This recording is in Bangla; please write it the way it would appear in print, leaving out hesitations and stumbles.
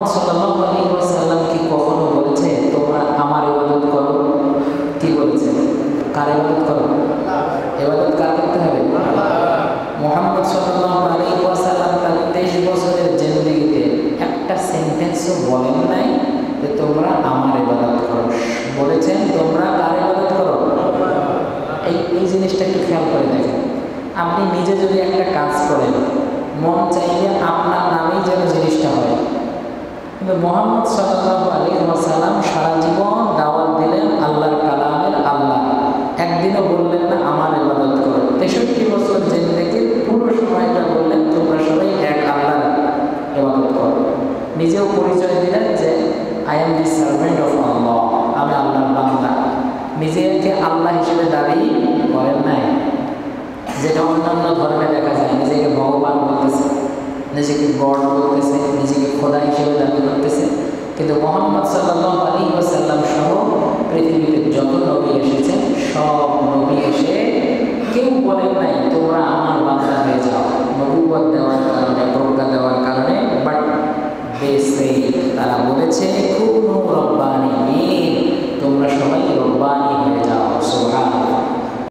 সাল্লাল্লাহু আলাইহি ওয়াসাল্লাম কি কখনো বলেছে তোমরা আমার ইবাদত করো? কি বলেছে? কার ইবাদত করো? ইবাদত কার করতে হবে? মুহাম্মদ সাল্লাল্লাহু আলাইহি ওয়াসাল্লাম তার 23 বছরের জিন্দেগিতে একটা সেন্টেন্সও বলেন নাই যে তোমরা আমার ইবাদত করো। বলেছেন তোমরা কার ইবাদত করো? এই জিনিসটা একটু খেয়াল করে দেখেন। আপনি নিজে যদি একটা কাজ করেন, মন চাইলে আপনার নামেই যেন জিনিসটা হয়। কিন্তু মুহাম্মদ সাল্লাল্লাহু আলাইহি ওয়াসাল্লাম সারা জীবন দাওয়াত দিলেন আল্লাহর কালামের আল্লাহ, একদিনও বললেন না আমার ইবাদত করো। 63 বছর জিন্দেগির পুরো সময়টা বললেন তোমরা সবাই এক আল্লাহর ইবাদত করো। নিজেও পরিচয় দিলেন যে I am the servant of Allah, আমি আল্লাহর বান্দা। নিজেকে আল্লাহ হিসেবে দাবি করেন নাই, যেটা অন্যান্য ধর্মে দেখা যায়। নিজেকে ভগবান বলতেছে, নিজেকে গড বলতেছে, নিজেকে খোদা হিসেবে দাবি করতেছে। কিন্তু মুহাম্মদ সাল্লাল্লাহু আলাইহি ওয়াসাল্লাম সহ পৃথিবীতে যত নবী এসেছেন, সব নবী এসে কেউ বলেন নাই তোমরা আমার বান্দা হয়ে যাও, নবুয়ত দেওয়ার কারণে, প্রজ্ঞা দেওয়ার কারণে। বাট তারা বলেছে খুব